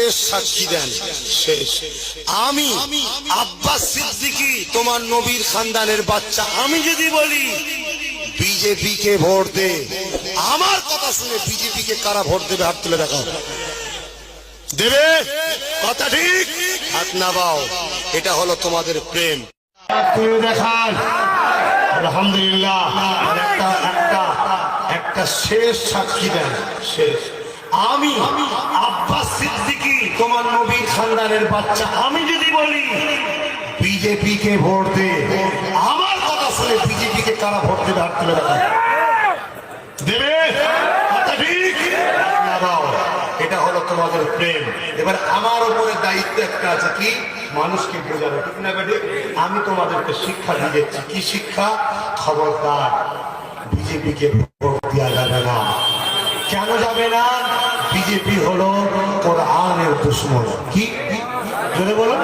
শেষ সাক্ষী দেন, শেষ। আমি আব্বাস সিদ্দিকী তোমার নবীর খানদানের বাচ্চা, আমি যদি বলি বিজেপি কে ভোট দে, আমার কথা শুনে বিজেপি কে কারা ভোট দেবে? হাত তুলে দেখাও। দেবে? কথা ঠিক? হাত নামাও। এটা হলো তোমাদের প্রেম। দেখান আলহামদুলিল্লাহ। একটা শেষ সাক্ষী দেন, শেষ। আমি আব্বাস সিদ্দিকী তোমার নবীর খানদানের বাচ্চা, আমি যদি বলি বিজেপি কে ভোট দে, আমার কথা শুনে বিজেপি কে কারা ভোট দেবে? হাত তুলে দেখান। দেবে? কথা ঠিক? নামাও। এটা হলো তোমাদের প্রেম। এবার আমার উপরে দায়িত্ব একটা আছে, কি? মানুষকে বোঝানো, ঠিক না বেটি? আমি তোমাদেরকে শিক্ষা দিয়েছি। কি শিক্ষা? খবরদার বিজেপি কে ভোট দেওয়া যাবে না। কেন যাবে না? বিজেপি হলো কোরআনের দুশ্মন। কি জোরে বলো?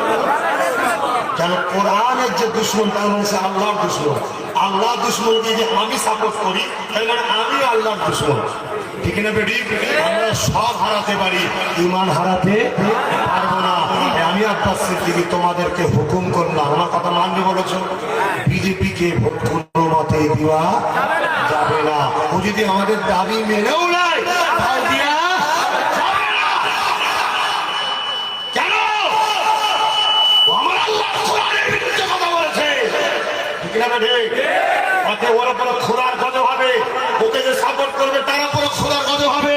কেন? কোরআনের যে দুশ্মন, তার মানে সে আল্লাহর দুশ্মন। আল্লাহর দুশ্মনকে যে আমি সাপোর্ট করি, তাই মানে আমি আল্লাহর দুশ্মন, ঠিক না বেটি? আমরা সব হারাতে পারি, ঈমান হারাতে পারবো না। আমি আব্বাস সিদ্দিকী তোমাদেরকে হুকুম করলাম, আমার কথা মানবে বলেছো? বিজেপি কে ভোট কোনো মতে দেওয়া যাবে না। ও যদি আমাদের দাবি মেনেও নেয়, কেন? আমার আল্লাহ কোরআনের বিরুদ্ধে কথা বলেছে, ঠিক না বেটি? ওর উপর খোদার গজব হবে, ওকে যে সাপোর্ট করবে তার উপর খোদার গজব হবে।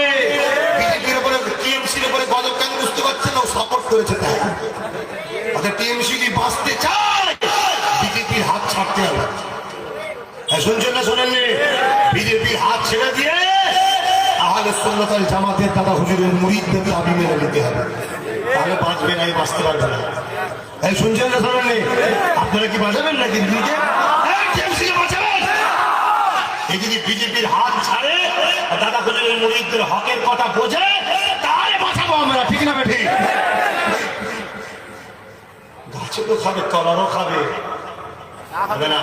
বিজেপির উপরে, টিএমসির উপরে গজব কেন বুঝতে পারছেন? ও সাপোর্ট করেছে তাই। ওদের টিএমসি যদি বাঁচতে চায়, বিজেপির হাত ছাড়তে হবে। শুনছেন না শোনেননি? বিজেপির হাত ছেড়ে দিয়ে আহলে সুন্নাত ওয়াল জামাতের দাদা হুজুরের মুরিদদের দাবি মেনে নিতে হবে, তাহলে বাঁচবে না, বাঁচতে পারবে না। শুনছেন না শোনেননি? আপনারা কি বাঁচাবেন নাকি দিদিকে? এই যদি বিজেপির হাত ছাড়ে, দাদা হুজুরের মুরিদদের হকের কথা বোঝে, তাহলে বাঁচাবো আমরা, ঠিক না বেঠি? গাছে তো খাবে, তলারও খাবে, হবে না,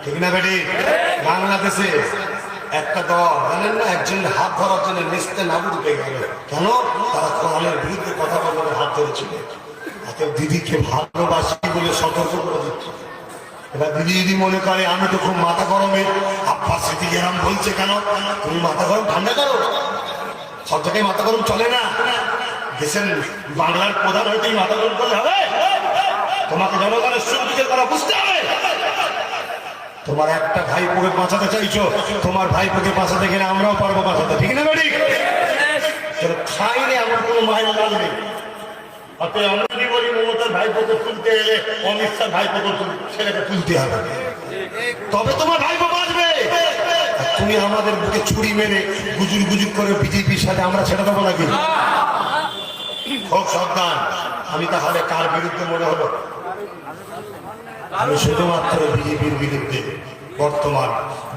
ঠিক না বেঠি? বাংলাদেশে একটা দল জানেন না, একজন হাত ধরার জন্য নেস্তে নাবুদ হয়ে গেল। কেন? তারা কোরআনের বিরুদ্ধে কথা বলতে হাত ধরেছিল। দিদিকে ভালোবাসি বলে সতর্ক করে দিচ্ছে। এবার দিদি যদি মনে করে আমি তো খুব মাথা গরমে, আব্বাস সিদ্দিকী এরম বলছে কেন? তুমি মাথা গরম ঠান্ডা করো। সব জায়গায় মাথা গরম চলে না। দেশের বাংলার প্রধান হয়তো মাথা গরম করলে হবে? তোমাকে জনগণের সুখ দুঃখের কথা বুঝতে হবে। তোমার একটা ভাইপোকে বাঁচাতে চাইছো, তোমার ভাইপোকে বাঁচাতে গেলে আমরাও পারবো বাঁচাতে, ঠিক না বেটি? খাইলে আমার কোনো মায়ের কাজ নেই। আমরা যদি বলি মমতার ভাইপোকে তুলতে এলে অমিত শাহ ভাইপোকে ছেলেকে তুলতে হবে, তবে তোমার ভাইপো বাঁচবে। তুমি আমাদের বুকে ছুরি মেরে গুজুর গুজুর করে বিজেপির সাথে আমরা ছেড়ে দেবো নাকি? খুব সাবধান। আমি তাহলে কার বিরুদ্ধে মনে হলো? আমি শুধুমাত্র বিজেপির বিরুদ্ধে বর্তমান,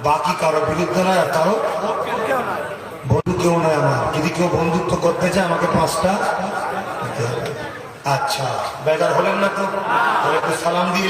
বাকি কারো বিরুদ্ধে নয়। আর কারো বন্ধু কেউ নয় আমার। যদি কেউ বন্ধুত্ব করতে চায় আমাকে 5টা। আচ্ছা, বেজার হলেন না তো? একটু সালাম দিয়ে